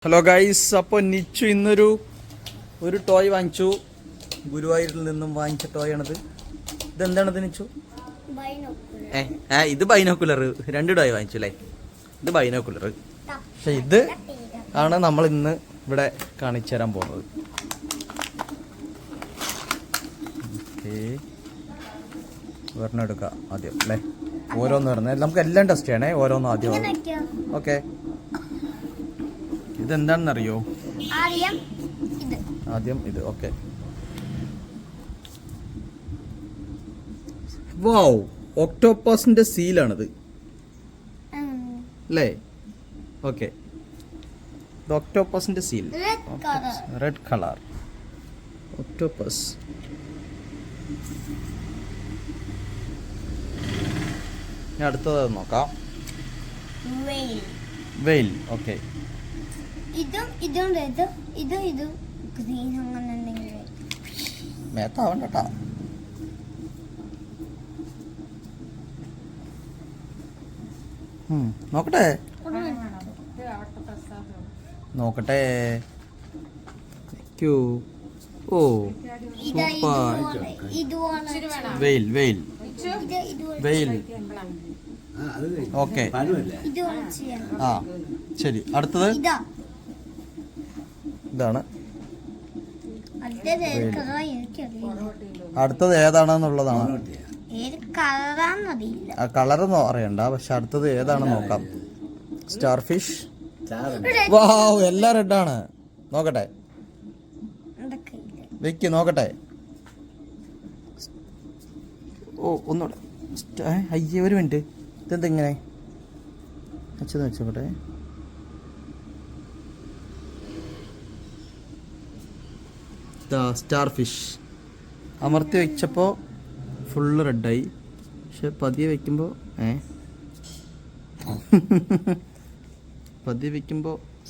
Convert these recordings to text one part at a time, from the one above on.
Hello guys, അപ്പോൾ നിച്ചു ഇന്നൊരു toy വാങ്ങിച്ചു. ഗുരുവായൂരിൽ നിന്നും വാങ്ങിച്ച ടോയ് ആണത്. ഇതെന്താണത് നിച്ചു? ഇത് ബൈനോക്കുലർ. 2 ടോയ് വാങ്ങിച്ചു അല്ലേ? ഇത് ബൈനോക്കുലർ. പക്ഷെ ഇത് ആണ് നമ്മൾ ഇന്ന് ഇവിടെ കാണിച്ചു തരാൻ പോകുന്നത്. ഒരെണ്ണം എടുക്കാം ആദ്യം അല്ലേ? ഓരോന്ന് പറഞ്ഞാൽ നമുക്ക് എല്ലാം ടെസ്റ്റ് ചെയ്യണേ. ഓരോന്നും ആദ്യം. ഓക്കെ, ഇതെന്താണെന്നറിയോ? ആദ്യം ഇത്. ഓക്കെ, വൗ, ഒക്ടോപ്പസിന്റെ സീലാണിത് അല്ലേ? ഓക്കെ, ഇത് ഒക്ടോപ്പസിന്റെ സീൽ, റെഡ് കളർ ഒക്ടോപ്പസ്. ഞാൻ അടുത്തത് നോക്കാം. വെയിൽ. ഓക്കെ, മേത്താവണ്ടട്ടാ. നോക്കട്ടെ ഓ സൂപ്പർ. വെയിൽ. ഓക്കെ, ആ ശരി. അടുത്തത് ഇതാണ്. അടുത്തത് ഏതാണെന്നുള്ളതാണ്. കളറൊന്നും അറിയണ്ട, പക്ഷെ അടുത്തത് ഏതാണെന്ന് നോക്കാം. Star fish. വാവ്, എല്ലാം റെഡാണ്. നോക്കട്ടെ, വെക്ക് നോക്കട്ടെ. ഓ ഒന്നുകൂടെ. അയ്യേ, ഒരു മിനിറ്റ്, ഇതെന്തെങ്ങനെ വെച്ചോട്ടെ. സ്റ്റാർ ഫിഷ് അമർത്തി വെച്ചപ്പോൾ ഫുള്ള് റെഡായി, പക്ഷെ പതിയെ വെക്കുമ്പോൾ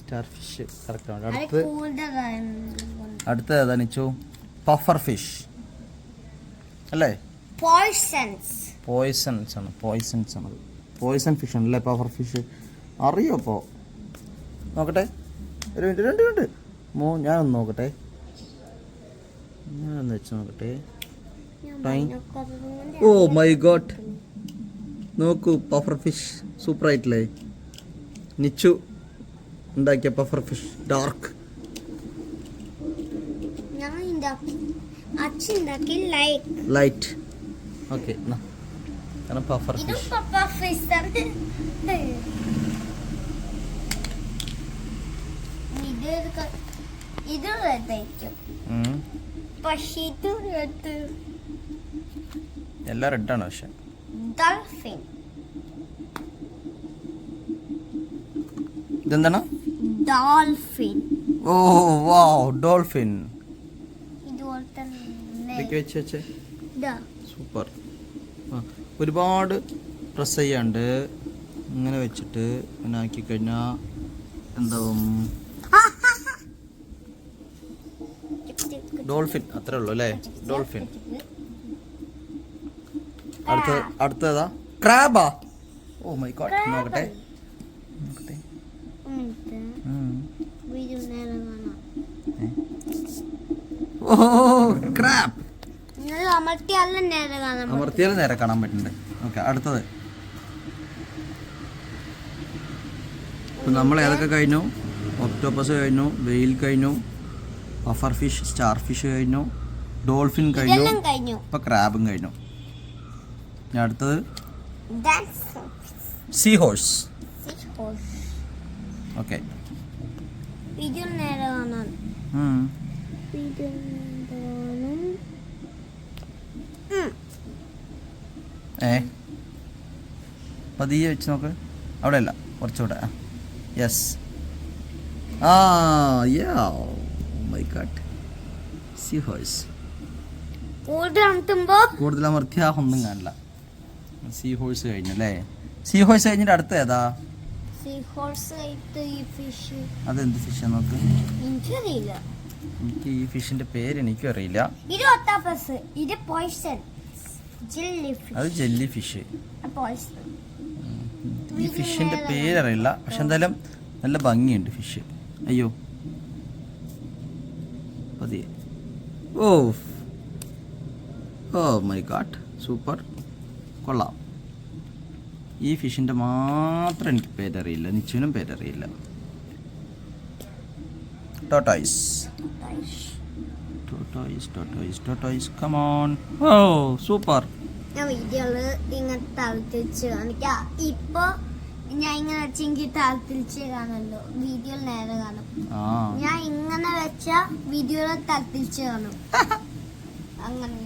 സ്റ്റാർ ഫിഷ് കറക്റ്റാണ്. അടുത്ത ഏതാ നിച്ചു? പഫർ ഫിഷ് അല്ലേ? പോയ്സൺസ് ആണ്. പോയ്സൺ ഫിഷ് ആണല്ലേ പഫർ ഫിഷ്. അറിയോ? അപ്പോൾ നോക്കട്ടെ, ഒരു മിനിറ്റ്, 2 മിനിറ്റ്. ഞാനൊന്ന് നോക്കട്ടെ, ഞാനൊന്ന് വെച്ച് നോക്കട്ടെ. ഓ മൈ ഗോഡ്, നോക്കൂ, പഫർ ഫിഷ് സൂപ്പർ ആയിട്ടില്ലേ? നിച്ചു ഉണ്ടാക്കിയ puffer fish dark. Light. Okay, puffer fish. എല്ലാം റെഡാണ്. പക്ഷെ ഇതെന്താണ്? ഡോൾഫിൻ. ഓ വാവ്, ഡോൾഫിൻ. സൂപ്പർ. ഒരുപാട് പ്രസ് ചെയ്യാണ്ട് ഇങ്ങനെ വെച്ചിട്ട് പിന്നെ ആക്കി കഴിഞ്ഞാൽ എന്താവും? ഡോൾഫിൻ. അത്രേ ഉള്ളൂ അല്ലേ? ഡോൾഫിൻ. അടുത്തതാ ക്രാബാ. ഓ മൈ ഗോഡ്, നോക്കട്ടെ. ഓ ക്രാബ്. അമർത്തിയാലും നേരെ കാണാൻ പറ്റുന്നുണ്ട്. ഓക്കെ, അടുത്തത്. ഇപ്പം നമ്മൾ ഏതൊക്കെ കഴിഞ്ഞു? ഒക്ടോപ്പസ് കഴിഞ്ഞു, വെയിൽ കഴിഞ്ഞു, പഫർ ഫിഷ്, സ്റ്റാർ ഫിഷ് കഴിഞ്ഞു, ഡോൾഫിൻ കഴിഞ്ഞു, ഇപ്പൊ ക്രാബും കഴിഞ്ഞു. ഞാൻ അടുത്തത് സീ ഹോഴ്സ്. ഓക്കെ, പതിയെ വെച്ച് നോക്ക്. അവിടെ അല്ല, കുറച്ചുകൂടെ. Yes. My god, sea horse. കൂടുതൽ അമർത്തിയാ ഒന്നും കാണില്ല. സീ ഹോഴ്സ് കഴിഞ്ഞു അല്ലേ? സീ ഹോഴ്സ് കഴിഞ്ഞിട്ട് അടുത്ത ഏതാ? അതെന്ത് ഫിഷാ നോക്ക്? എനിക്ക് ഈ ഫിഷിന്റെ പേര് എനിക്കും അറിയില്ല. അത് ജെല്ലി ഫിഷ്. ഈ ഫിഷിന്റെ പേരറിയില്ല, പക്ഷെ എന്തായാലും നല്ല ഭംഗിയുണ്ട് ഫിഷ്. അയ്യോ പതിയെ. Oh oh my god, super, കൊള്ളാം. ഈ ഫിഷിൻ്റെ മാത്രം എനിക്ക് പേരറിയില്ല, നിച്ചുവിനും പേരറിയില്ല. Tortoise, come on. Oh super. ഞാൻ വീഡിയോയില് ഇങ്ങനെ തളത്തിച്ച് കാണിക്കാം. ഇപ്പൊ ഞാൻ ഇങ്ങനെ വെച്ചെങ്കിൽ തളത്തിച്ച് കാണുമല്ലോ, വീഡിയോയിൽ നേരെ കാണും. ഞാൻ ഇങ്ങനെ വെച്ച വീഡിയോയിൽ തളത്തിച്ച് കാണും. അങ്ങനെ.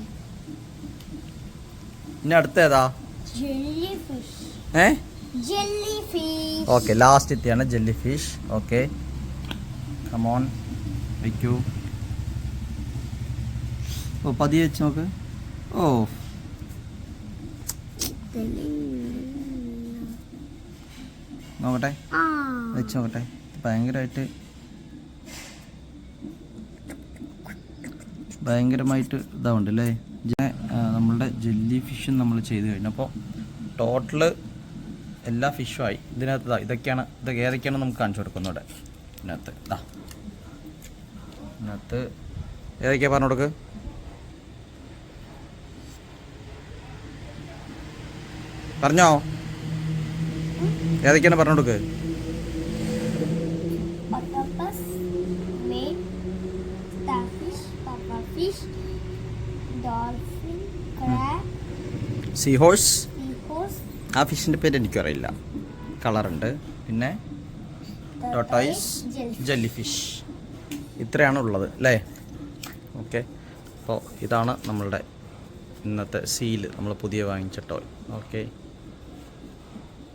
ഇനി അടുത്ത ഏതാ? Jelly fish. Jelly fish. Okay, last എത്തിയാണ് ജെല്ലി ഫിഷ്. ഓക്കെ, കമോൺ, വയ്ക്കൂ. ഓ പതിയെ വെച്ച് നോക്ക്. ഓ നോക്കട്ടെ, വെച്ച് നോക്കട്ടെ. ഭയങ്കരമായിട്ട് ഇതാവുണ്ട് അല്ലേ. നമ്മളുടെ ജെല്ലി ഫിഷും നമ്മൾ ചെയ്ത് കഴിഞ്ഞു. അപ്പോൾ ടോട്ടല് എല്ലാ ഫിഷും ആയി. ഇതിനകത്ത് ഇതൊക്കെ ഏതൊക്കെയാണ് നമുക്ക് കാണിച്ചു കൊടുക്കുന്നത്. ഇതിനകത്ത് ഏതൊക്കെയാണ് പറഞ്ഞു കൊടുക്ക്. പറഞ്ഞോ, ഏതൊക്കെയാണ് പറഞ്ഞു കൊടുക്ക്. Sea horse. ആ ഫിഷിൻ്റെ പേര് എനിക്കറിയില്ല, കളറുണ്ട്. പിന്നെ ടോട്ടോയ്സ്, ജെല്ലി ഫിഷ്, ഇത്രയാണ് ഉള്ളത് അല്ലേ. ഓക്കെ, അപ്പോൾ ഇതാണ് നമ്മളുടെ ഇന്നത്തെ സീല്, നമ്മൾ പുതിയ വാങ്ങിച്ച ടോയ്. ഓക്കെ.